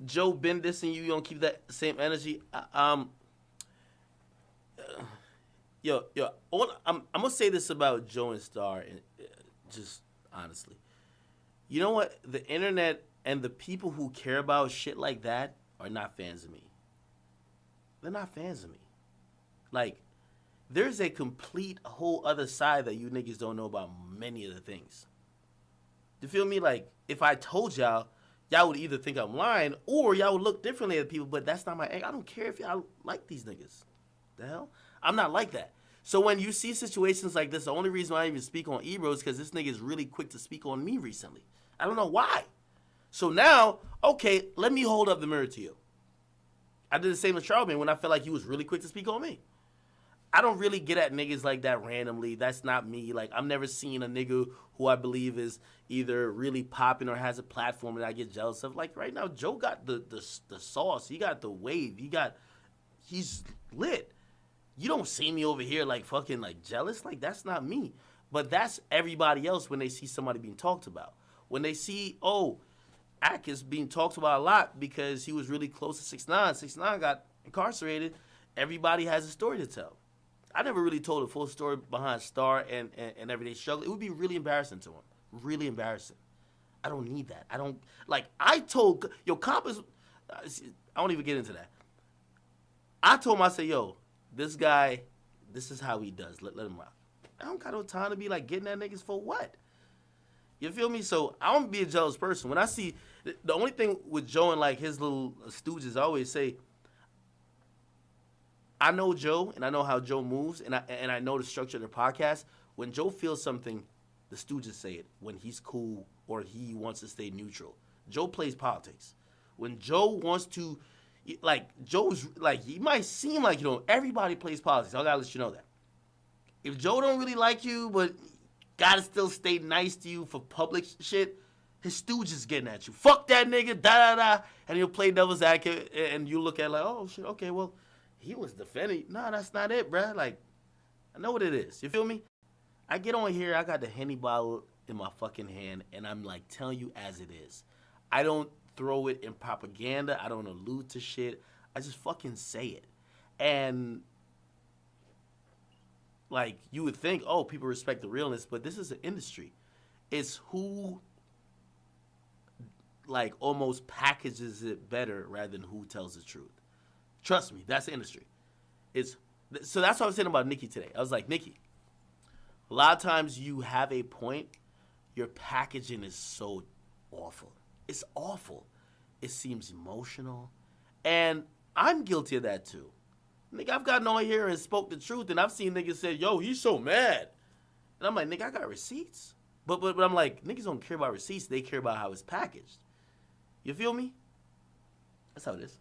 Joe been dissing you. You don't keep that same energy. Yo, I'm gonna say this about Joe and Star, and just honestly, you know what? The internet and the people who care about shit like that are not fans of me. They're not fans of me. Like, there's a complete whole other side that you niggas don't know about many of the things. You feel me? Like, if I told y'all would either think I'm lying or y'all would look differently at people, but that's not my egg. I don't care if y'all like these niggas. The hell? I'm not like that. So when you see situations like this, the only reason why I even speak on Ebro is because this nigga is really quick to speak on me recently. I don't know why. So now, okay, let me hold up the mirror to you. I did the same with Charlemagne when I felt like he was really quick to speak on me. I don't really get at niggas like that randomly. That's not me. Like, I've never seen a nigga who I believe is either really popping or has a platform that I get jealous of. Like, right now, Joe got the sauce. He got the wave. He's lit. You don't see me over here, like, fucking, like, jealous. Like, that's not me. But that's everybody else when they see somebody being talked about. When they see, oh, Ak is being talked about a lot because he was really close to 6ix9ine. 6ix9ine got incarcerated. Everybody has a story to tell. I never really told a full story behind Star and Everyday Struggle. It would be really embarrassing to him. Really embarrassing. I don't need that. I told, Comp is, I won't even get into that. I told him, I said, yo, this guy, this is how he does. Let him rock. I don't got no time to be like getting at niggas for what? You feel me? So I don't be a jealous person. When I see, the only thing with Joe and like his little stooges, I always say, I know Joe, and I know how Joe moves, and I know the structure of the podcast. When Joe feels something, the Stooges say it. When he's cool or he wants to stay neutral. Joe plays politics. When Joe wants to, like, Joe's, like, he might seem like, everybody plays politics. I gotta let you know that. If Joe don't really like you, but gotta still stay nice to you for public shit, his Stooges getting at you. Fuck that nigga, da-da-da. And he'll play devil's advocate, and you look at it like, oh, shit, okay, well, he was defending. Nah, that's not it, bruh. Like, I know what it is. You feel me? I get on here, I got the Henny bottle in my fucking hand, and I'm like telling you as it is. I don't throw it in propaganda. I don't allude to shit. I just fucking say it. And, like, you would think, oh, people respect the realness, but this is an industry. It's who, like, almost packages it better rather than who tells the truth. Trust me, that's the industry. So that's what I was saying about Nikki today. I was like, Nikki, a lot of times you have a point, your packaging is so awful. It's awful. It seems emotional. And I'm guilty of that too. Nigga, I've gotten on here and spoke the truth, and I've seen niggas say, yo, he's so mad. And I'm like, nigga, I got receipts. But I'm like, niggas don't care about receipts. They care about how it's packaged. You feel me? That's how it is.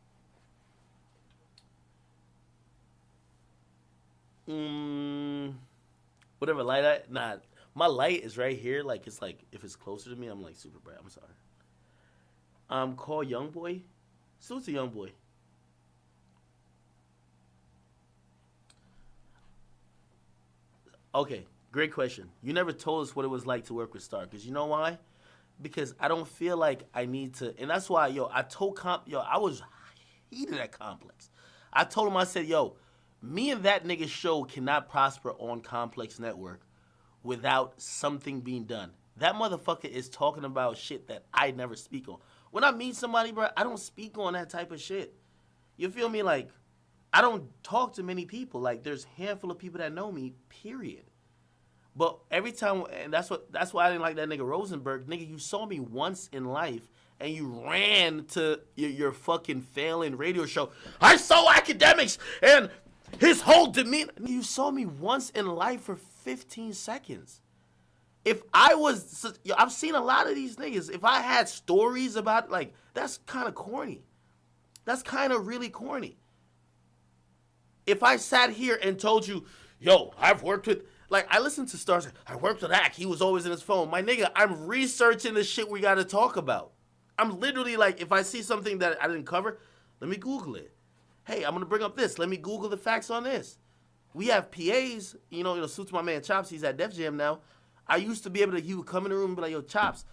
Whatever light my light is right here. Like, it's like, if it's closer to me, I'm like super bright. I'm sorry. Call Young Boy. Salute to Young Boy. Okay, great question. You never told us what it was like to work with Star, because you know why? Because I don't feel like I need to, and that's why, I told I was heated at Complex. I told him, I said, me and that nigga show cannot prosper on Complex Network without something being done. That motherfucker is talking about shit that I never speak on. When I meet somebody, bro, I don't speak on that type of shit. You feel me? Like, I don't talk to many people. Like, there's a handful of people that know me, period. But every time, and that's why I didn't like that nigga Rosenberg. Nigga, you saw me once in life, and you ran to your fucking failing radio show. I saw Akademiks, and his whole demeanor. You saw me once in life for 15 seconds. If I was, I've seen a lot of these niggas. If I had stories about, like, that's kind of corny. That's kind of really corny. If I sat here and told you, I've worked with, like, I listened to Stars. I worked with Ak. He was always in his phone. My nigga, I'm researching the shit we got to talk about. I'm literally like, if I see something that I didn't cover, let me Google it. Hey, I'm going to bring up this. Let me Google the facts on this. We have PAs, suit to my man Chops. He's at Def Jam now. I used to be able to, he would come in the room and be like, Chops,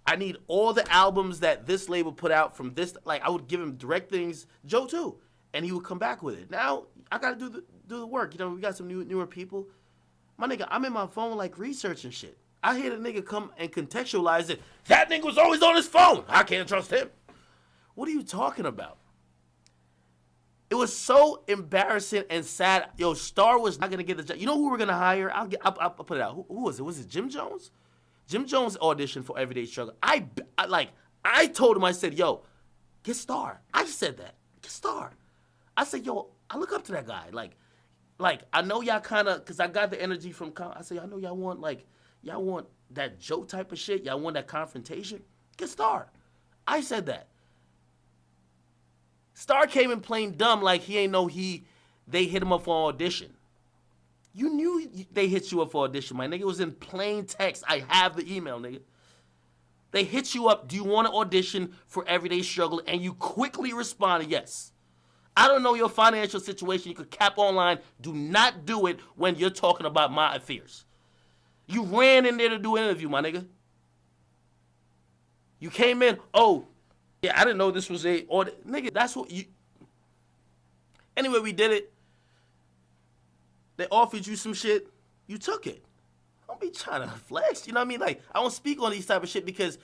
I need all the albums that this label put out from this. Like, I would give him direct things. Joe too, and he would come back with it. Now I gotta do the work. You know, we got some newer people. My nigga, I'm in my phone like researching shit. I hear the nigga come and contextualize it. That nigga was always on his phone. I can't trust him. What are you talking about? It was so embarrassing and sad. Yo, Star was not gonna get the job. You know who we're gonna hire? I'll put it out. Who was it? Was it Jim Jones? Jim Jones auditioned for Everyday Struggle. I told him, I said, yo, get Star. I said that. Get Star. I said, yo, I look up to that guy. Like I know y'all kind of, because I got the energy from, I said, I know y'all want that joke type of shit. Y'all want that confrontation. Get Star. I said that. Star came in playing dumb like he ain't know they hit him up for audition. You knew they hit you up for audition, my nigga. It was in plain text. I have the email, nigga. They hit you up, do you want to audition for Everyday Struggle? And you quickly responded, yes. I don't know your financial situation. You could cap online. Do not do it when you're talking about my affairs. You ran in there to do an interview, my nigga. You came in, oh, yeah, I didn't know this was nigga, that's what you... Anyway, we did it. They offered you some shit. You took it. Don't be trying to flex. You know what I mean? Like, I don't speak on these type of shit because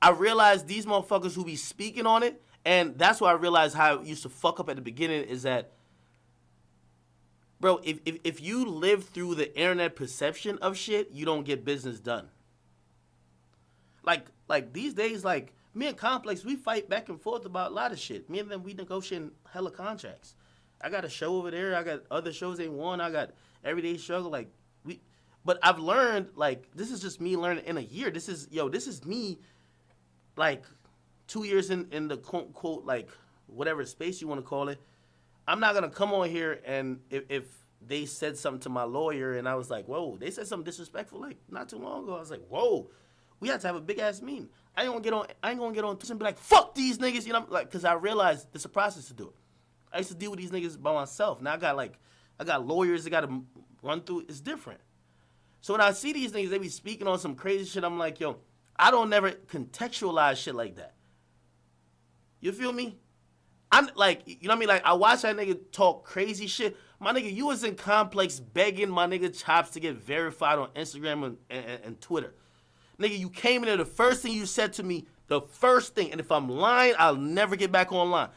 I realize these motherfuckers who be speaking on it, and that's why I realized how it used to fuck up at the beginning is that, bro, if you live through the internet perception of shit, you don't get business done. Like these days, like, me and Complex, we fight back and forth about a lot of shit. Me and them, we negotiating hella contracts. I got a show over there. I got other shows they won. I got Everyday Struggle. Like, but I've learned, like, this is just me learning in a year. This is me, like, 2 years in the quote, like, whatever space you want to call it. I'm not going to come on here and if they said something to my lawyer and I was like, whoa, they said something disrespectful, like, not too long ago. I was like, whoa, we had to have a big-ass meeting. I ain't going to get on and be like, fuck these niggas, you know, like, because I realized there's a process to do it. I used to deal with these niggas by myself. Now I got lawyers that got to run through. It's different. So when I see these niggas, they be speaking on some crazy shit, I'm like, yo, I don't never contextualize shit like that. You feel me? I'm like, you know what I mean? Like, I watch that nigga talk crazy shit. My nigga, you was in Complex begging my nigga Chops to get verified on Instagram and Twitter. Nigga, you came in there, the first thing you said to me, the first thing, and if I'm lying, I'll never get back online.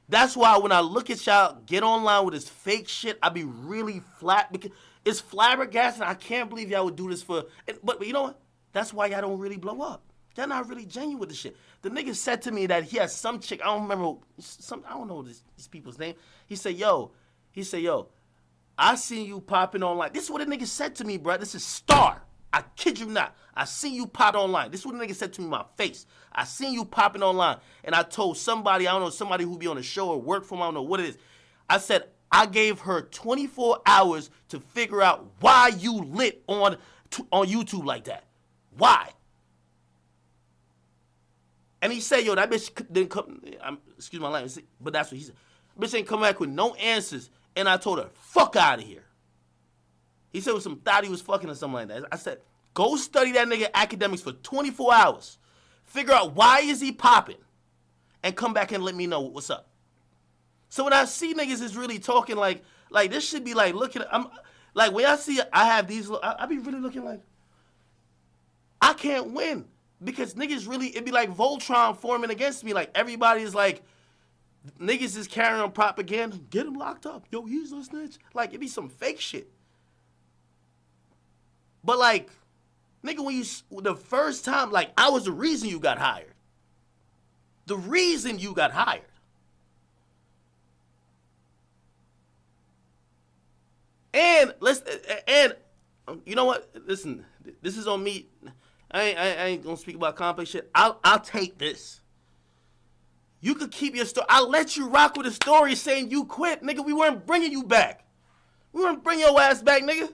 That's why when I look at y'all get online with this fake shit, I be really flat because it's flabbergasting. I can't believe y'all would do this for, but you know what? That's why y'all don't really blow up. Y'all not really genuine with the shit. The nigga said to me that he has some chick, I don't remember, I don't know these people's name. He said, yo, I seen you popping online. This is what the nigga said to me, bro. This is Star. I kid you not. I seen you pop online. This is what the nigga said to me in my face. I seen you popping online. And I told somebody, I don't know, somebody who be on the show or work for me, I don't know what it is. I said, I gave her 24 hours to figure out why you lit on YouTube like that. Why? And he said, yo, that bitch didn't come, excuse my language, but that's what he said. Bitch ain't come back with no answers. And I told her, fuck out of here. He said it was some thought he was fucking or something like that. I said, go study that nigga Akademiks for 24 hours. Figure out why is he popping. And come back and let me know what's up. So when I see niggas is really talking like this should be like looking, I'm like when I see I have these, I be really looking like, I can't win. Because niggas really, it'd be like Voltron forming against me. Like everybody's like, niggas is carrying on propaganda. Get him locked up. Yo, he's a snitch. Like it'd be some fake shit. But like, nigga, when the first time, like, I was the reason you got hired. The reason you got hired. And you know what? Listen, this is on me. I ain't gonna speak about complex shit. I'll take this. You could keep your story. I'll let you rock with a story saying you quit, nigga. We weren't bringing you back. We weren't bringing your ass back, nigga.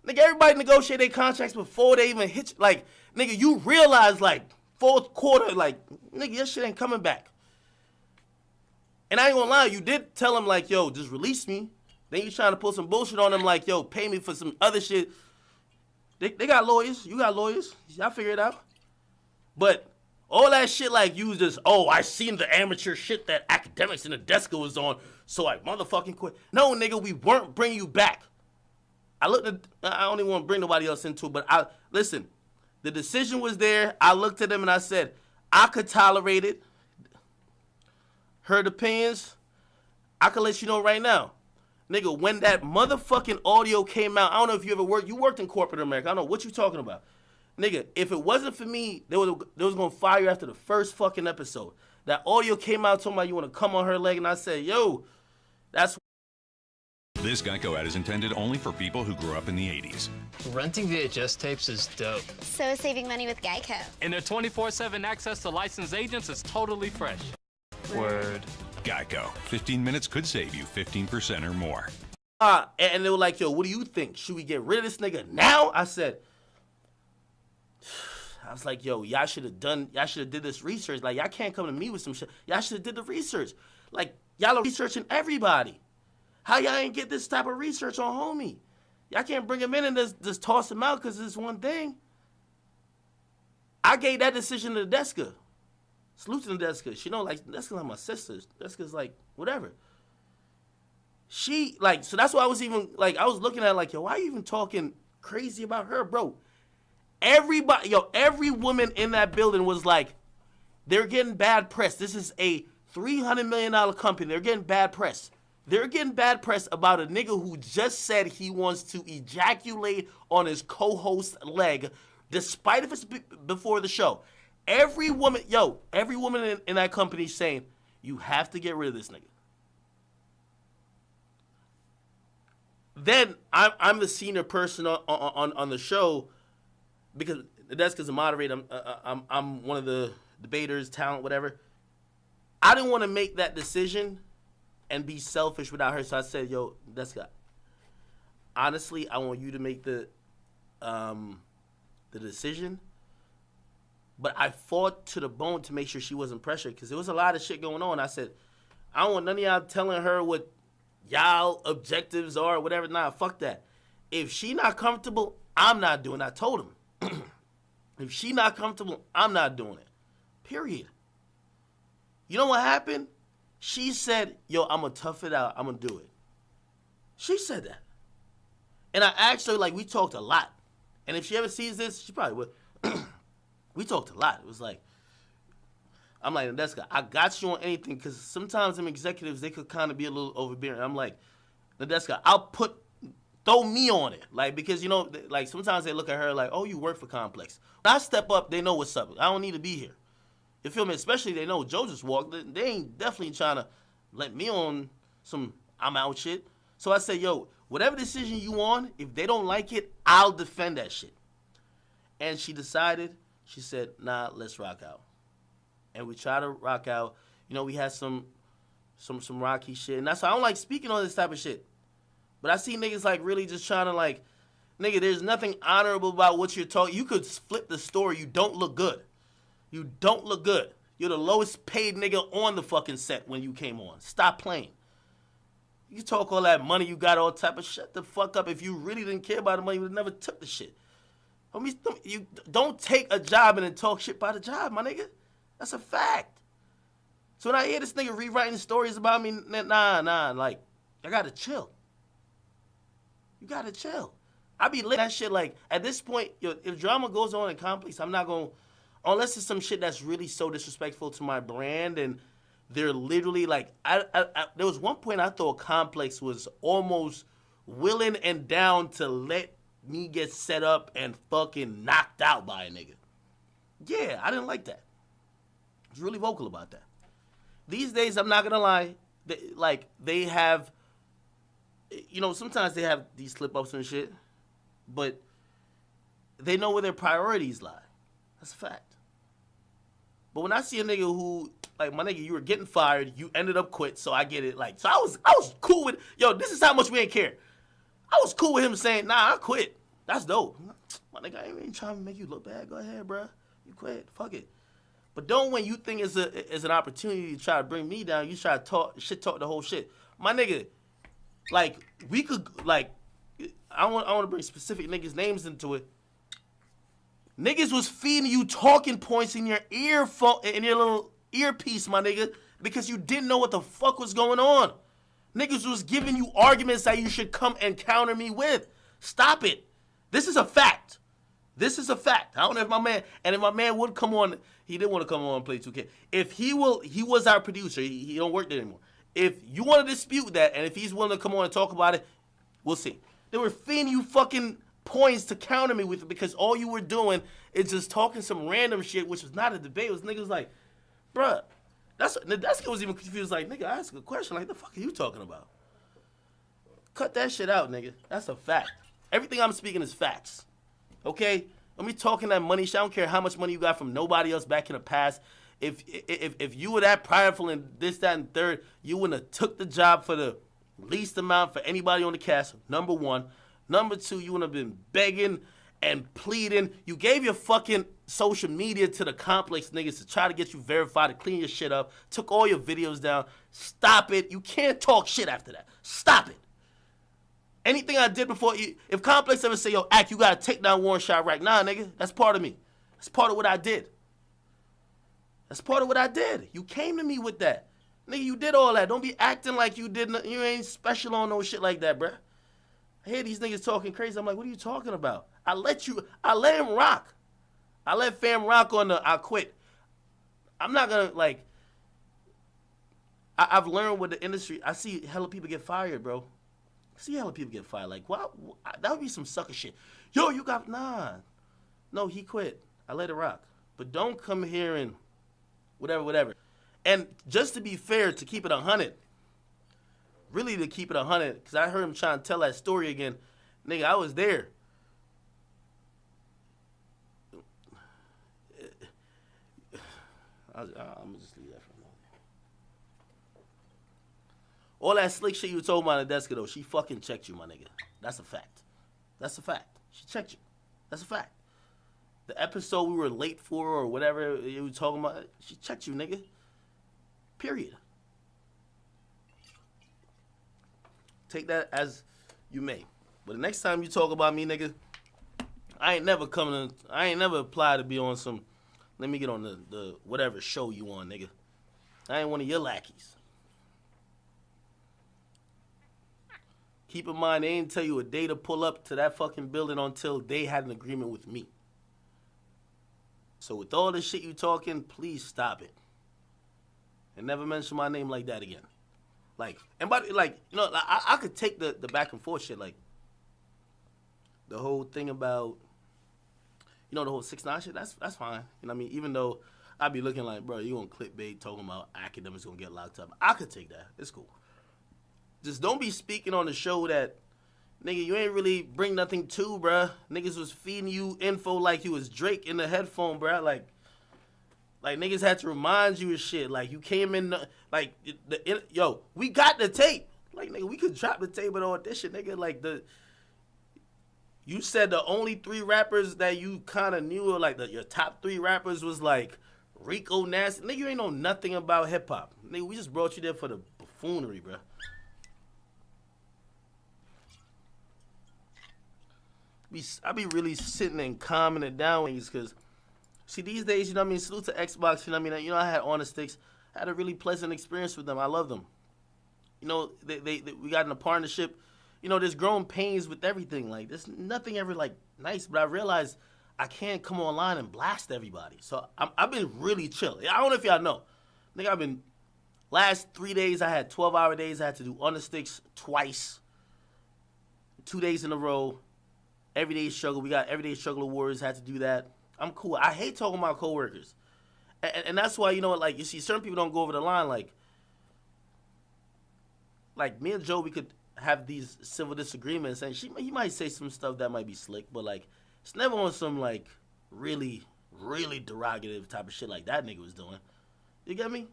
Nigga, everybody negotiate their contracts before they even hit you. Like, nigga, you realize, like, fourth quarter, like, nigga, your shit ain't coming back. And I ain't gonna lie, you did tell him, like, yo, just release me. Then you trying to pull some bullshit on them, like, yo, pay me for some other shit. They got lawyers. You got lawyers. Y'all figure it out. But all that shit, like, you just, oh, I seen the amateur shit that Akademiks and the Deska was on, so I motherfucking quit. No, nigga, we weren't bringing you back. I don't even want to bring nobody else into it, but listen, the decision was there. I looked at them and I said, I could tolerate it. Heard opinions. I can let you know right now. Nigga, when that motherfucking audio came out, I don't know if you ever worked in corporate America. I don't know what you talking about. Nigga, if it wasn't for me, they was going to fire you after the first fucking episode. That audio came out talking about you want to come on her leg, and I said, yo, that's... This Geico ad is intended only for people who grew up in the 80s. Renting VHS tapes is dope. So is saving money with Geico. And their 24/7 access to licensed agents is totally fresh. Word. Geico. 15 minutes could save you 15% or more. And they were like, yo, what do you think? Should we get rid of this nigga now? I was like, yo, y'all should have did this research. Like, y'all can't come to me with some shit. Y'all should have did the research. Like, y'all are researching everybody. How y'all ain't get this type of research on homie? Y'all can't bring him in and just toss him out because it's one thing. I gave that decision to the Deska. Salute to the Deska. She know, like, Deska's like my sisters. Deska's like, whatever. She, like, so that's why I was even, like, I was looking at it like, yo, why are you even talking crazy about her, bro? Everybody, yo, every woman in that building was like, they're getting bad press. This is a $300 million company. They're getting bad press. They're getting bad press about a nigga who just said he wants to ejaculate on his co-host's leg, despite if it's before the show. Every woman in that company is saying, you have to get rid of this nigga. Then I'm the senior person on the show because the desk is a moderator. I'm one of the debaters, talent, whatever. I didn't want to make that decision and be selfish without her, so I said, yo, Deska, honestly, I want you to make the decision. But I fought to the bone to make sure she wasn't pressured because there was a lot of shit going on. I said, I don't want none of y'all telling her what y'all objectives are or whatever. Nah, fuck that. If she not comfortable, I'm not doing it. I told him. If she not comfortable, I'm not doing it. Period. You know what happened? She said, yo, I'm going to tough it out. I'm going to do it. She said that. And I asked her, like, we talked a lot. And if she ever sees this, she probably would. We talked a lot. It was like, I'm like, Nadeska, I got you on anything because sometimes them executives, they could kind of be a little overbearing. I'm like, Nadeska, throw me on it. Like, because, you know, like sometimes they look at her like, oh, you work for Complex. When I step up, they know what's up. I don't need to be here. You feel me? Especially they know Joe just walked. They ain't definitely trying to let me on some I'm out shit. So I say, yo, whatever decision you on, if they don't like it, I'll defend that shit. And she decided, she said, nah, let's rock out. And we try to rock out. You know, we had some rocky shit. And that's why I don't like speaking on this type of shit. But I see niggas like really just trying to like, nigga, there's nothing honorable about what you're talking. You could flip the story. You don't look good. You don't look good. You're the lowest paid nigga on the fucking set when you came on. Stop playing. You talk all that money you got, all type of shut the fuck up. If you really didn't care about the money, you would never took the shit. You don't take a job and then talk shit about a job, my nigga. That's a fact. So when I hear this nigga rewriting stories about me, nah, like, I gotta chill. You gotta chill. I be lit that shit like, at this point, yo, if drama goes on in Complex, I'm not gonna, unless it's some shit that's really so disrespectful to my brand and they're literally like, there was one point I thought Complex was almost willing and down to let me get set up and fucking knocked out by a nigga. Yeah, I didn't like that. I was really vocal about that. These days, I'm not gonna lie, they have, you know, sometimes they have these slip-ups and shit, but they know where their priorities lie. That's a fact. But when I see a nigga who, like, my nigga, you were getting fired, you ended up quit, so I get it. Like, so I was cool with, yo, this is how much we ain't care. I was cool with him saying, nah, I quit. That's dope. My nigga, I ain't trying to make you look bad. Go ahead, bro. You quit. Fuck it. But don't, when you think it's an opportunity to try to bring me down, you try to talk the whole shit. My nigga, like, we could, like, I want to bring specific niggas' names into it. Niggas was feeding you talking points in your earphone, in your little earpiece, my nigga, because you didn't know what the fuck was going on. Niggas was giving you arguments that you should come and counter me with. Stop it. This is a fact. This is a fact. I don't know if my man, and if my man would come on, he didn't want to come on and play 2K. If he was our producer. He don't work there anymore. If you want to dispute that, and if he's willing to come on and talk about it, we'll see. They were feeding you fucking points to counter me with it because all you were doing is just talking some random shit, which was not a debate. It was niggas like, bruh, that guy was even confused. Like, nigga, I asked a question. Like, the fuck are you talking about? Cut that shit out, nigga. That's a fact. Everything I'm speaking is facts. Okay? When we talking that money shit, I don't care how much money you got from nobody else back in the past. If you were that prideful and this, that, and third, you wouldn't have took the job for the least amount for anybody on the cast, number one. Number two, you wouldn't have been begging and pleading. You gave your fucking social media to the complex niggas to try to get you verified, to clean your shit up, took all your videos down. Stop it. You can't talk shit after that. Stop it. Anything I did before, if Complex ever say, yo, Ak, you got to take down Warren Shot right now, nigga, that's part of me. That's part of what I did. That's part of what I did. You came to me with that. Nigga, you did all that. Don't be acting like you ain't special on no shit like that, bruh. I hear these niggas talking crazy. I'm like, what are you talking about? I let him rock. I let fam rock on the I quit. I'm not gonna, like, I've learned with the industry, I see hella people get fired, bro. I see hella people get fired. Like, wow, that would be some sucker shit. Yo, you got, nah. No, he quit. I let it rock. But don't come here and whatever. And just to be fair, to keep it 100, really to keep it 100, because I heard him trying to tell that story again. Nigga, I was there. I'm going to just leave that for a moment. All that slick shit you told me on the desk, though, she fucking checked you, my nigga. That's a fact. That's a fact. She checked you. That's a fact. The episode we were late for or whatever you were talking about, she checked you, nigga. Period. Take that as you may. But the next time you talk about me, nigga, I ain't never applied to be on some, let me get on the whatever show you on, nigga. I ain't one of your lackeys. Keep in mind, they ain't tell you a day to pull up to that fucking building until they had an agreement with me. So with all this shit you talking, please stop it. And never mention my name like that again. Like, and by like, you know, I could take the back and forth shit, like the whole thing about, you know, the whole 6ix9ine shit. That's fine. You know what I mean? Even though I'd be looking like, bro, you on clickbait talking about Akademiks gonna get locked up. I could take that. It's cool. Just don't be speaking on the show that, nigga, you ain't really bring nothing to, bruh. Niggas was feeding you info like you was Drake in the headphone, bruh. Like niggas had to remind you of shit. Like, you came in, like, yo, we got the tape. Like, nigga, we could drop the tape and all this shit, nigga. Like, you said the only 3 rappers that you kind of knew, or like your top 3 rappers was like Rico, Nasty. Nigga, you ain't know nothing about hip-hop. Nigga, we just brought you there for the buffoonery, bruh. I be really sitting and calming it down because, see, these days, you know what I mean, salute to Xbox, you know what I mean, you know, I had On the Sticks, I had a really pleasant experience with them. I love them. You know, we got in a partnership. You know, there's growing pains with everything. Like, there's nothing ever, like, nice, but I realized I can't come online and blast everybody. So I've been really chill. I don't know if y'all know. Nigga, last 3 days, I had 12-hour days. I had to do On the Sticks twice, 2 days in a row. Everyday struggle. We got Everyday Struggle Awards. Had to do that. I'm cool. I hate talking about coworkers, and that's why, you know, like, you see, certain people don't go over the line. Like me and Joe, we could have these civil disagreements, and he might say some stuff that might be slick, but like, it's never on some like really, really derogative type of shit like that nigga was doing. You get me?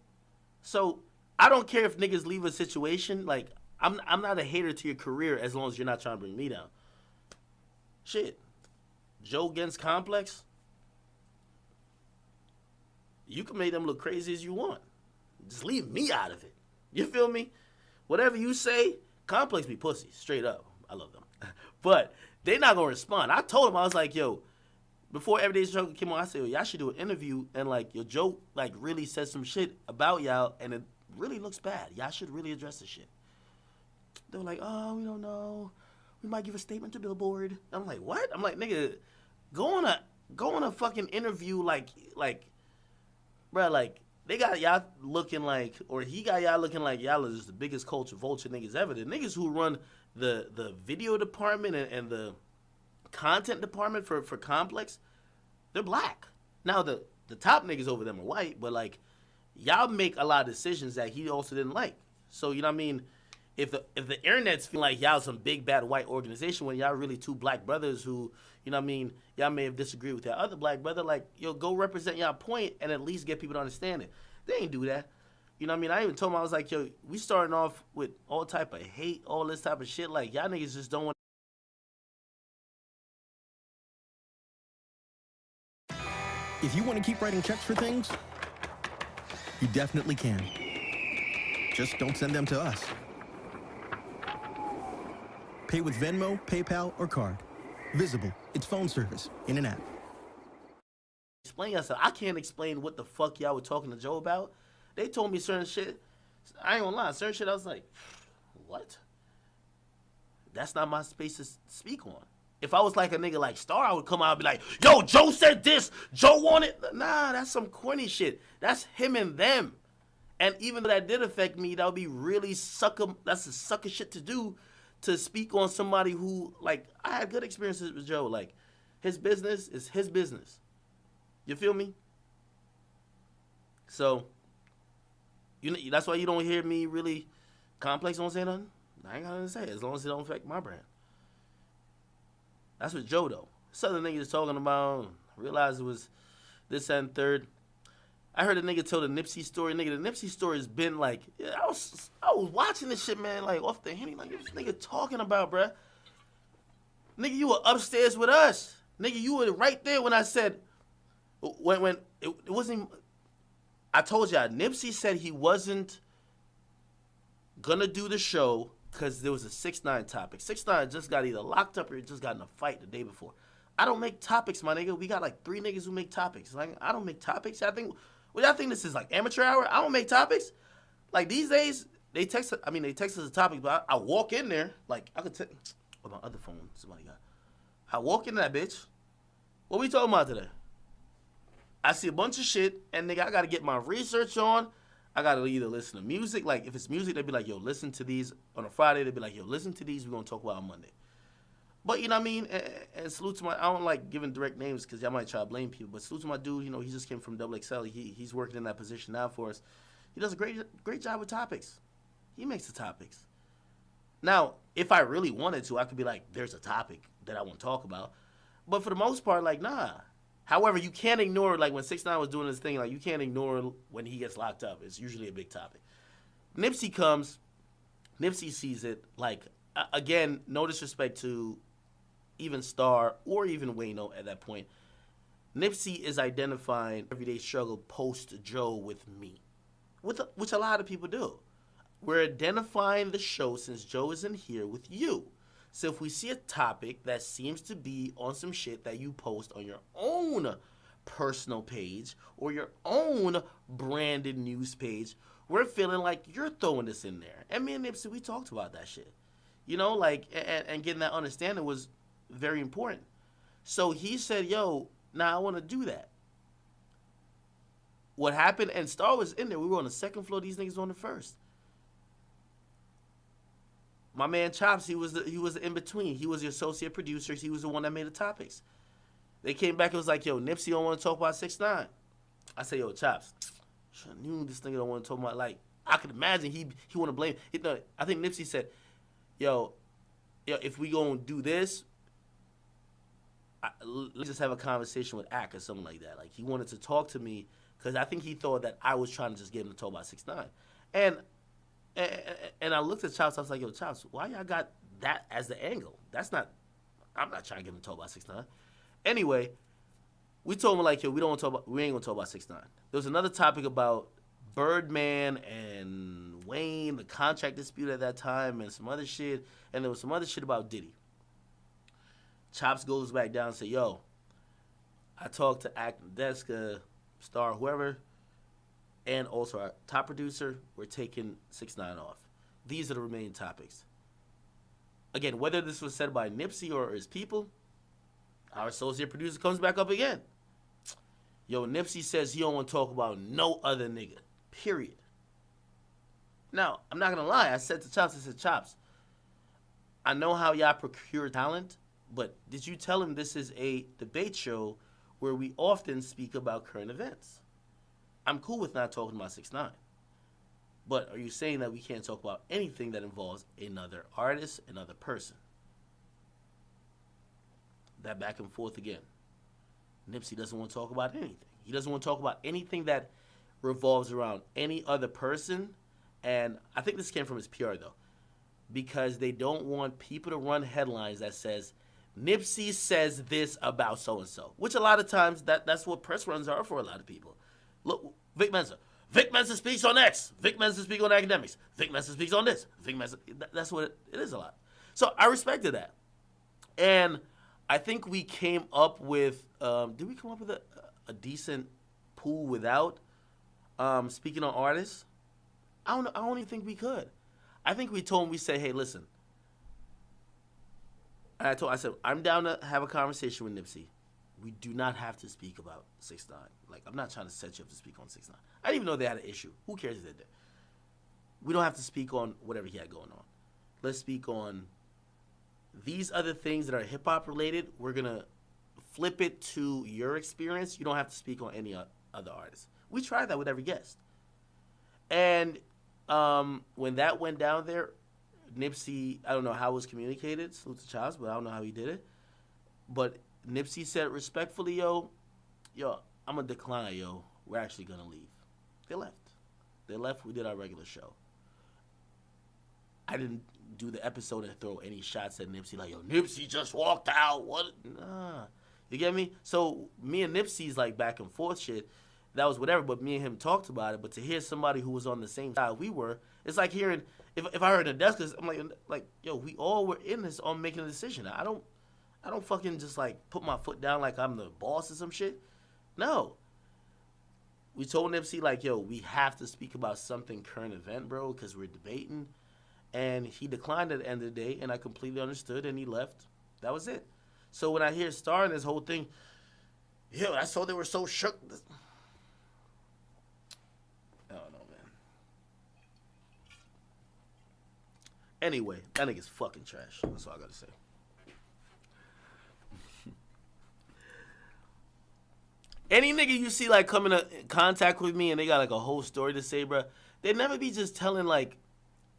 So I don't care if niggas leave a situation. Like, I'm not a hater to your career as long as you're not trying to bring me down. Shit, Joe against Complex, you can make them look crazy as you want. Just leave me out of it. You feel me? Whatever you say, Complex be pussy, straight up. I love them. But they not going to respond. I told him, I was like, yo, before Everyday Struggle came on, I said, yo, y'all should do an interview and like your joke like really says some shit about y'all and it really looks bad. Y'all should really address this shit. They were like, oh, we don't know. We might give a statement to Billboard. I'm like, what? I'm like, nigga, go on a fucking interview like, bruh, like, they got y'all looking like, or he got y'all looking like y'all is the biggest culture vulture niggas ever. The niggas who run the video department and the content department for Complex, they're black. Now the top niggas over them are white, but like y'all make a lot of decisions that he also didn't like. So you know what I mean? If the internet's feel like y'all some big bad white organization when y'all really two black brothers who, you know what I mean, y'all may have disagreed with that other black brother, like, yo, go represent y'all point and at least get people to understand it. They ain't do that. You know what I mean? I even told them, I was like, yo, we starting off with all type of hate, all this type of shit. Like, y'all niggas just don't want. If you want to keep writing checks for things, you definitely can. Just don't send them to us. Pay with Venmo, PayPal, or card. Visible, it's phone service in an app. Explain yourself. I can't explain what the fuck y'all were talking to Joe about. They told me certain shit. I ain't gonna lie, certain shit I was like, what? That's not my space to speak on. If I was like a nigga like Star, I would come out and be like, yo, Joe said this, Joe wanted. Nah, that's some corny shit. That's him and them. And even though that did affect me, that would be really that's a sucker shit to do, to speak on somebody who, like, I had good experiences with Joe. Like, his business is his business. You feel me? So, you know, that's why you don't hear me really Complex don't say nothing. I ain't got nothing to say as long as it don't affect my brand. That's what Joe, though. Southern niggas talking about, realized it was this and third. I heard a nigga tell the Nipsey story. Nigga, the Nipsey story has been like, yeah, I was watching this shit, man, like off the Henny. Like, what this nigga talking about, bruh? Nigga, you were upstairs with us. Nigga, you were right there when I said, when it wasn't even, I told y'all, Nipsey said he wasn't gonna do the show because there was a 6ix9ine topic. 6ix9ine just got either locked up or just got in a fight the day before. I don't make topics, my nigga. We got like 3 niggas who make topics. Like, I don't make topics. I think this is like amateur hour? I don't make topics. Like, these days, they text us a topic, but I walk in there, like, I could with my other phone somebody got. I walk in that bitch. What we talking about today? I see a bunch of shit, and nigga, I gotta get my research on. I gotta either listen to music. Like, if it's music, they'd be like, yo, listen to these. On a Friday, they'd be like, yo, listen to these. We're gonna talk about on Monday. But, you know what I mean? And salute to my, I don't like giving direct names because y'all might try to blame people, but salute to my dude. You know, he just came from XXL. He's working in that position now for us. He does a great job with topics. He makes the topics. Now, if I really wanted to, I could be like, there's a topic that I want to talk about. But for the most part, like, nah. However, you can't ignore, like, when 6ix9ine was doing his thing, like, you can't ignore when he gets locked up. It's usually a big topic. Nipsey comes. Nipsey sees it. Like, again, no disrespect to even Star or even Wayno at that point. Nipsey is identifying Everyday Struggle post Joe with me, which a lot of people do. We're identifying the show since Joe isn't here with you. So if we see a topic that seems to be on some shit that you post on your own personal page or your own branded news page, we're feeling like you're throwing this in there. And me and Nipsey, we talked about that shit. You know, like, and getting that understanding was very important. So he said, yo, now I want to do that. What happened, and Star was in there. We were on the second floor. These niggas were on the first. My man Chops, he was the in between. He was the associate producer. He was the one that made the topics. They came back and was like, yo, Nipsey don't want to talk about 6ix9ine. I said, yo, Chops, I knew this nigga don't want to talk about, like, I could imagine he want to blame. I think Nipsey said, yo, if we gonna do this, let's just have a conversation with Ak or something like that. Like, he wanted to talk to me because I think he thought that I was trying to just get him to talk about 6ix9ine. And I looked at Chops, I was like, yo, Chops, why y'all got that as the angle? I'm not trying to get him to talk about 6ix9ine. Anyway, we told him, like, yo, we ain't gonna talk about 6ix9ine. There was another topic about Birdman and Wayne, the contract dispute at that time, and some other shit. And there was some other shit about Diddy. Chops goes back down and say, yo, I talked to Akademiks, Star, whoever, and also our top producer. We're taking 6ix9ine off. These are the remaining topics. Again, whether this was said by Nipsey or his people, our associate producer comes back up again. Yo, Nipsey says he don't want to talk about no other nigga. Period. Now, I'm not going to lie. I said to Chops, Chops, I know how y'all procure talent, but did you tell him this is a debate show where we often speak about current events? I'm cool with not talking about 6ix9ine. But are you saying that we can't talk about anything that involves another artist, another person? That back and forth again. Nipsey doesn't want to talk about anything. He doesn't want to talk about anything that revolves around any other person. And I think this came from his PR, though, because they don't want people to run headlines that says, Nipsey says this about so-and-so, which a lot of times that's what press runs are for a lot of people. Look, Vic Mensa. Vic Mensa speaks on X. Vic Mensa speaks on Akademiks. Vic Mensa speaks on this. Vic Mensa, that's what it is a lot. So I respected that. And I think we came up with, did we come up with a decent pool without speaking on artists? I don't even think we could. I think we told him, we said, hey, listen. I said, I'm down to have a conversation with Nipsey. We do not have to speak about 6ix9ine. Like, I'm not trying to set you up to speak on 6ix9ine. I didn't even know they had an issue. Who cares if they did? We don't have to speak on whatever he had going on. Let's speak on these other things that are hip-hop related. We're going to flip it to your experience. You don't have to speak on any other artist. We tried that with every guest. And when that went down there, Nipsey, I don't know how it was communicated, salute to Charles, but I don't know how he did it. But Nipsey said respectfully, yo, I'm going to decline, yo. We're actually going to leave. They left. They left. We did our regular show. I didn't do the episode and throw any shots at Nipsey like, yo, Nipsey just walked out. What? Nah. You get me? So me and Nipsey's like back and forth shit. That was whatever, but me and him talked about it. But to hear somebody who was on the same side we were, it's like hearing, if I heard a desk, I'm like, yo, we all were in this on making a decision. I don't fucking just like put my foot down like I'm the boss or some shit. No. We told Nipsey like, yo, we have to speak about something current event, bro, because we're debating. And he declined at the end of the day, and I completely understood, and he left. That was it. So when I hear Star and this whole thing, yo, I saw they were so shook. I don't know, man. Anyway, that nigga's fucking trash. That's all I gotta say. Any nigga you see like coming in contact with me and they got like a whole story to say, bro, they never be just telling like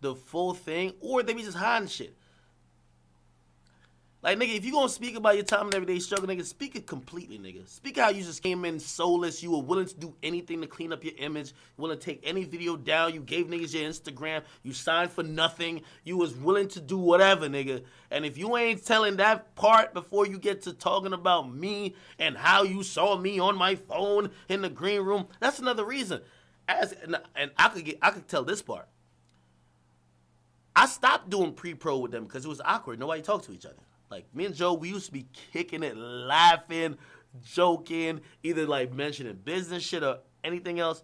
the full thing, or they be just hiding shit. Like, nigga, if you gonna speak about your time and everyday struggle, nigga, speak it completely, nigga. Speak how you just came in soulless. You were willing to do anything to clean up your image. Willing to take any video down. You gave niggas your Instagram. You signed for nothing. You was willing to do whatever, nigga. And if you ain't telling that part before you get to talking about me and how you saw me on my phone in the green room, that's another reason. And I could tell this part. I stopped doing pre-pro with them because it was awkward. Nobody talked to each other. Like, me and Joe, we used to be kicking it, laughing, joking, either, like, mentioning business shit or anything else.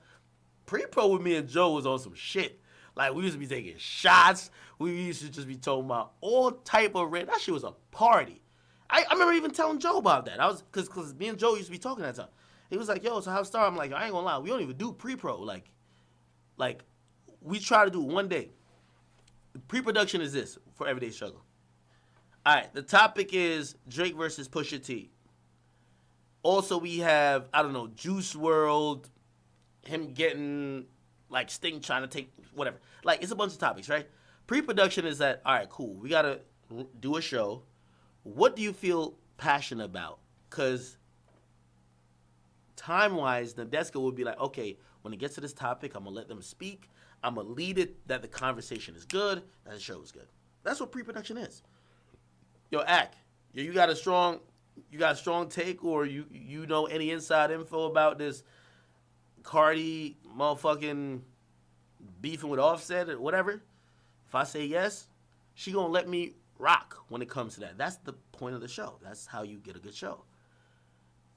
Pre-pro with me and Joe was on some shit. Like, we used to be taking shots. We used to just be talking about all type of rent. That shit was a party. I remember even telling Joe about that. Because me and Joe used to be talking that time. He was like, yo, so how's Star? I'm like, I ain't gonna lie. We don't even do pre-pro. Like, we try to do one day. Pre-production is this for Everyday Struggle. All right, the topic is Drake versus Pusha T. Also, we have, I don't know, Juice WRLD, him getting, like, Sting trying to take, whatever. Like, it's a bunch of topics, right? Pre-production is that, all right, cool, we got to do a show. What do you feel passionate about? Because time-wise, Nadeska would be like, okay, when it gets to this topic, I'm going to let them speak. I'm going to lead it that the conversation is good, that the show is good. That's what pre-production is. Yo, Ak, you got a strong take, or you know any inside info about this Cardi motherfucking beefing with Offset or whatever? If I say yes, she gonna let me rock when it comes to that. That's the point of the show. That's how you get a good show.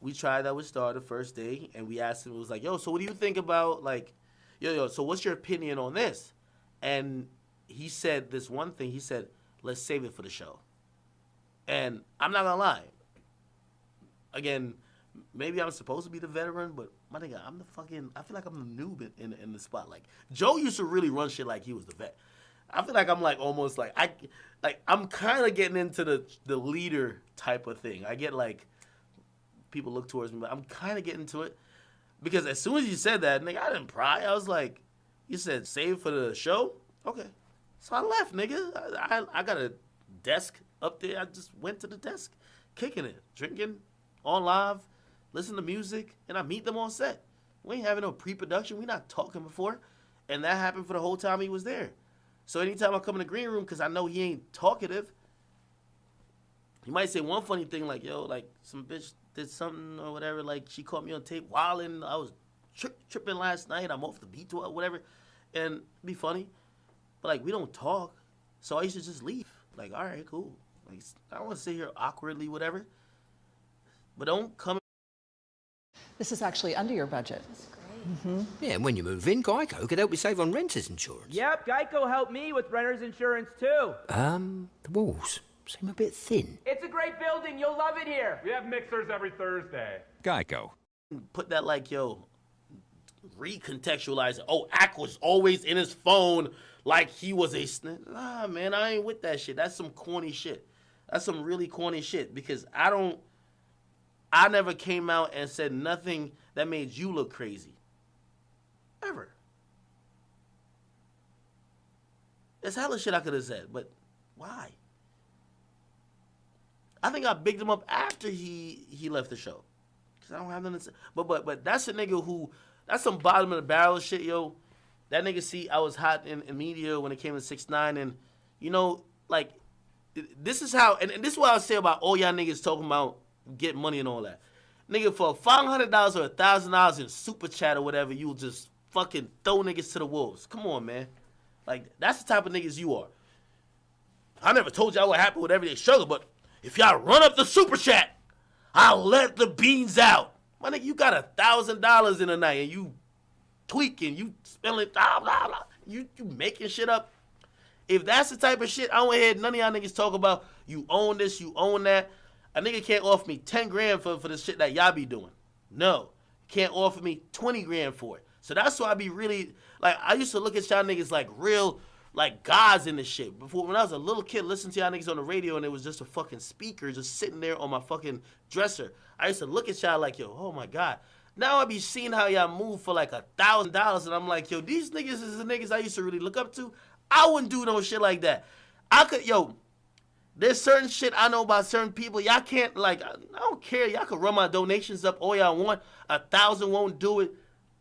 we tried that with Star the first day, and we asked him, it was like, yo, so what do you think about, like, yo, so what's your opinion on this? And he said this one thing. He said, let's save it for the show. And I'm not going to lie. Again, maybe I'm supposed to be the veteran, but my nigga, I feel like I'm the noob in the spot. Like, Joe used to really run shit like he was the vet. I feel like I'm like almost like, I'm kind of getting into the leader type of thing. I get like, people look towards me, but I'm kind of getting to it. Because as soon as you said that, nigga, I didn't pry. I was like, you said save for the show? Okay. So I left, nigga. I got a desk up there. I just went to the desk, kicking it, drinking, on live, listen to music, and I meet them on set. We ain't having no pre-production. We not talking before. And that happened for the whole time he was there. So anytime I come in the green room, because I know he ain't talkative, he might say one funny thing like, yo, like some bitch did something or whatever. Like she caught me on tape wilding. I was tripping last night. I'm off the beat or whatever. And it'd be funny. But like we don't talk. So I used to just leave. Like, all right, cool. Like I don't want to sit here awkwardly, whatever. But don't come. This is actually under your budget. That's great. Yeah, and when you move in, Geico could help you save on renter's insurance. Yep, Geico helped me with renter's insurance too. The walls seem a bit thin. It's a great building. You'll love it here. We have mixers every Thursday. Geico. Put that like, yo, recontextualize it. Oh, Ak was always in his phone like he was a snitch. Nah, man, I ain't with that shit. That's some corny shit. That's some really corny shit because I never came out and said nothing that made you look crazy. Ever. There's hella shit I could have said, but why? I think I bigged him up after he left the show. Cause I don't have nothing to say. But that's a nigga who, that's some bottom of the barrel shit, yo. That nigga see I was hot in media when it came to 6ix9ine, and you know, like, this is how, and this is what I say about all y'all niggas talking about getting money and all that. Nigga, for $500 or $1,000 in super chat or whatever, you'll just fucking throw niggas to the wolves. Come on, man. Like, that's the type of niggas you are. I never told y'all what happened with Everyday Struggle, but if y'all run up the super chat, I'll let the beans out. My nigga, you got $1,000 in a night and you tweaking, you spelling, blah, blah, blah. You making shit up. If that's the type of shit I don't want to hear none of y'all niggas talk about, you own this, you own that. A nigga can't offer me 10 grand for the shit that y'all be doing. No. Can't offer me 20 grand for it. So that's why I be really, like, I used to look at y'all niggas like real, like gods in this shit. Before, when I was a little kid, listening to y'all niggas on the radio and it was just a fucking speaker just sitting there on my fucking dresser. I used to look at y'all like, yo, oh my God. Now I be seeing how y'all move for like $1,000 and I'm like, yo, these niggas is the niggas I used to really look up to. I wouldn't do no shit like that. I could, yo, there's certain shit I know about certain people. Y'all can't, like, I don't care. Y'all can run my donations up all y'all want. 1,000 won't do it.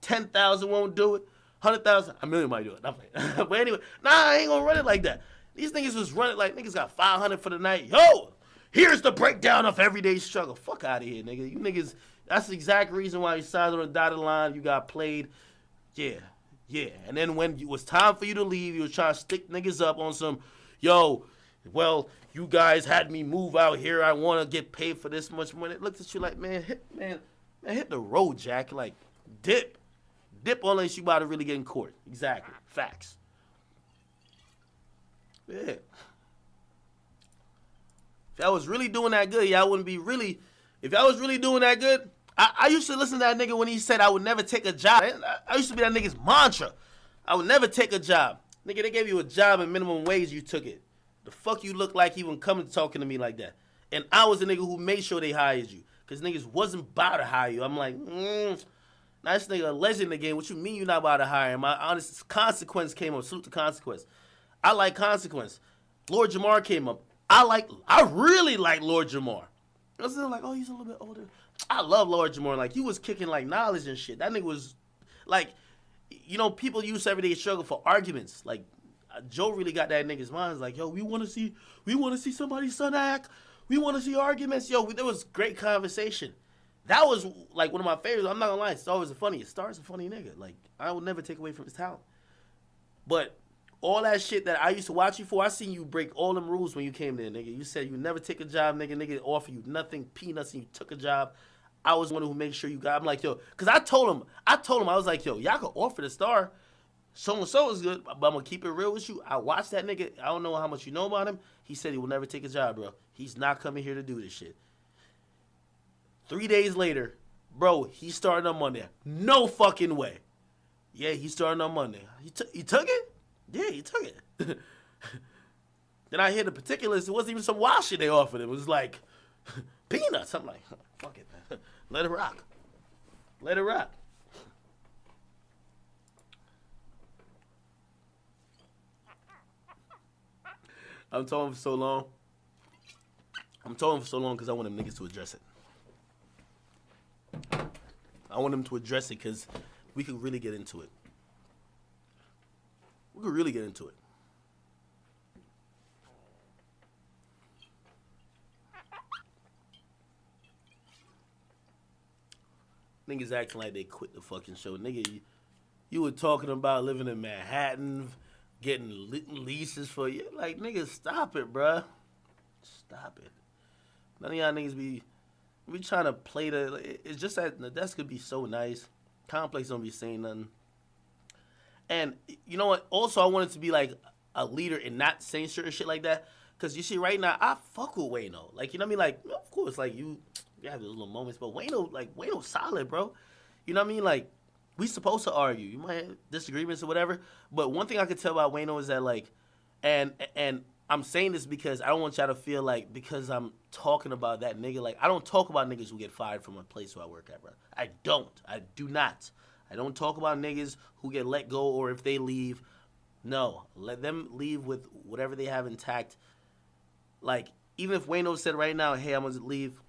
10,000 won't do it. 100,000, a million might do it. But anyway, nah, I ain't gonna run it like that. These niggas was running like niggas got 500 for the night. Yo, here's the breakdown of Everyday Struggle. Fuck out of here, nigga. You niggas, that's the exact reason why you signed on the dotted line. You got played. Yeah. And then when it was time for you to leave, you was trying to stick niggas up on some, yo, well, you guys had me move out here. I want to get paid for this much money. It looked at you like, man, hit the road, Jack. Like, dip unless you about to really get in court. Exactly. Facts. Yeah. If I was really doing that good, y'all wouldn't be really. If I was really doing that good, I used to listen to that nigga when he said I would never take a job. I used to be that nigga's mantra. I would never take a job. Nigga, they gave you a job in minimum wage, you took it. The fuck you look like even coming talking to me like that. And I was the nigga who made sure they hired you. Because niggas wasn't about to hire you. I'm like, now this nigga a legend again. What you mean you not about to hire him? My honest Consequence came up. Salute to Consequence. I like Consequence. Lord Jamar came up. I really like Lord Jamar. I was like, oh, he's a little bit older. I love Lord Jamar. Like, he was kicking like knowledge and shit. That nigga was like, you know, people use Everyday Struggle for arguments. Like, Joe really got that in niggas' minds. Like, yo, we want to see somebody's son act. We want to see arguments. Yo, there was great conversation. That was like one of my favorites. I'm not gonna lie, Star was the funniest. Star's a funny nigga. Like, I will never take away from his talent. But all that shit that I used to watch you for, I seen you break all them rules when you came there, nigga. You said you never take a job, nigga. Nigga offer you nothing, peanuts, and you took a job. I was one who made sure you got. I'm like, yo, because I told him, I was like, yo, y'all can offer the star. So and so is good, but I'm gonna keep it real with you. I watched that nigga. I don't know how much you know about him. He said he will never take a job, bro. He's not coming here to do this shit. 3 days later, bro, he's starting on Monday. No fucking way. Yeah, he's starting on Monday. He took it? Yeah, he took it. Then I hear the particulars. It wasn't even some wild shit they offered him. It was like peanuts. I'm like, fuck it, man. Let it rock. Let it rock. I'm talking for so long. I'm talking for so long because I want them niggas to address it. I want them to address it because we could really get into it. We could really get into it. Niggas acting like they quit the fucking show. Nigga, you were talking about living in Manhattan, getting leases for you. Like, niggas, stop it, bruh. Stop it. None of y'all niggas be trying to play it's just that the desk could be so nice. Complex don't be saying nothing. And you know what? Also, I wanted to be like a leader and not saying certain shit like that. Because you see, right now, I fuck with Wayno. Like, you know what I mean? Like, of course, like, you have those little moments. But Wayno's solid, bro. You know what I mean? Like, we supposed to argue. You might have disagreements or whatever. But one thing I could tell about Wayno is that, like, and I'm saying this because I don't want y'all to feel like because I'm talking about that nigga. Like, I don't talk about niggas who get fired from a place where I work at, bro. I don't. I do not. I don't talk about niggas who get let go or if they leave. No. Let them leave with whatever they have intact. Like, even if Wayno said right now, hey, I'm going to leave,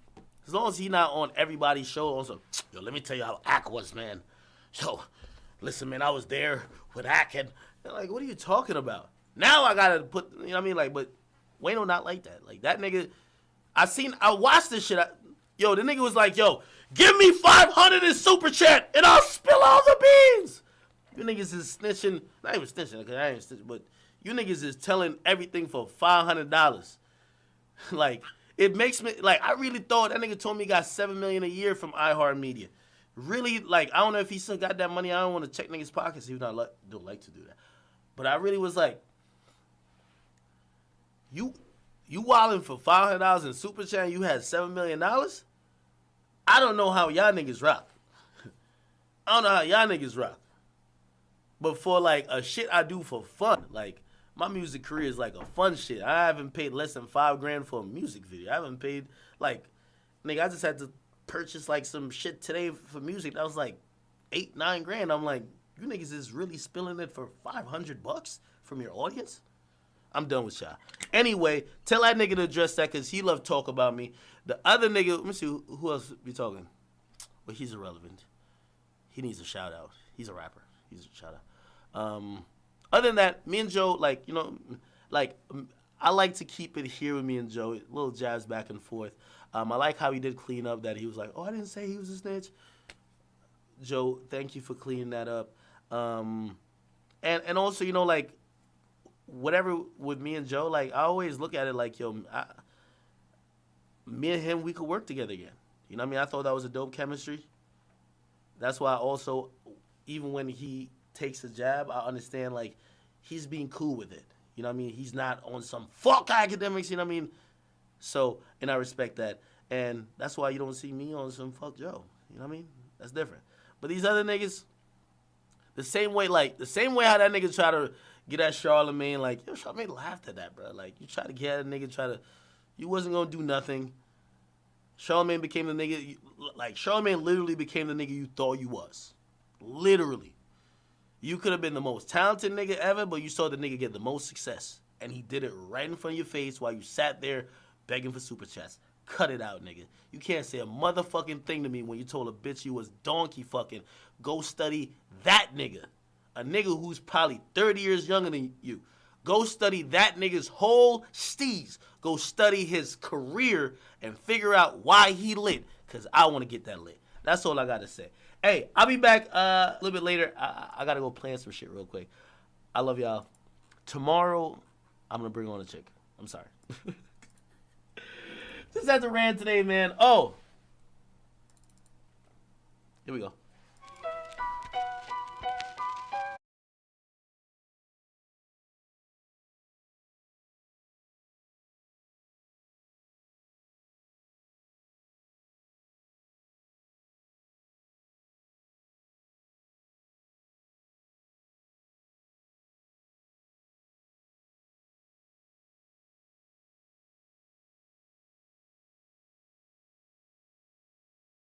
as long as he not on everybody's show, also, yo, let me tell you how Ak was, man. Yo, listen, man, I was there with Ak, and like, what are you talking about? Now I got to put, you know what I mean? Like, but Wayno not like that. Like, that nigga, I watched this shit. The nigga was like, yo, give me 500 in Super Chat, and I'll spill all the beans. You niggas is snitching, not even snitching, because I ain't snitching, but you niggas is telling everything for $500. Like, it makes me, like, I really thought that nigga told me he got $7 million a year from iHeartMedia. Really, like, I don't know if he still got that money. I don't want to check niggas' pockets. He don't like to do that. But I really was like, you wilding for $500 in Super Chat and you had $7 million? I don't know how y'all niggas rock. I don't know how y'all niggas rock. But for, like, a shit I do for fun, like, my music career is like a fun shit. I haven't paid less than $5,000 for a music video. I haven't paid, like, nigga, I just had to purchase, like, some shit today for music. That was, like, $8-9 I'm like, you niggas is really spilling it for $500 from your audience? I'm done with y'all. Anyway, tell that nigga to address that because he love talk about me. The other nigga, let me see, who else be talking? Well, he's irrelevant. He needs a shout-out. He's a rapper. He's a shout-out. Other than that, me and Joe, like, you know, like, I like to keep it here with me and Joe, little jabs back and forth. I like how he did clean up that he was like, oh, I didn't say he was a snitch. Joe, thank you for cleaning that up. And also, you know, like, whatever with me and Joe, like, I always look at it like, yo, me and him, we could work together again. You know what I mean? I thought that was a dope chemistry. That's why also, even when he takes a jab, I understand, like, he's being cool with it. You know what I mean? He's not on some fuck academics, you know what I mean? So, and I respect that. And that's why you don't see me on some fuck Joe. You know what I mean? That's different. But these other niggas, the same way how that nigga try to get at Charlamagne, like, yo, Charlamagne laughed at that, bro. Like, you try to get at a nigga, you wasn't gonna do nothing. Charlamagne became the nigga, like, Charlamagne literally became the nigga you thought you was. Literally. You could have been the most talented nigga ever, but you saw the nigga get the most success. And he did it right in front of your face while you sat there begging for super chats. Cut it out, nigga. You can't say a motherfucking thing to me when you told a bitch you was donkey fucking. Go study that nigga. A nigga who's probably 30 years younger than you. Go study that nigga's whole steez. Go study his career and figure out why he lit. Because I want to get that lit. That's all I got to say. Hey, I'll be back a little bit later. I got to go plan some shit real quick. I love y'all. Tomorrow, I'm going to bring on a chick. I'm sorry. Just had to rant today, man. Oh. Here we go.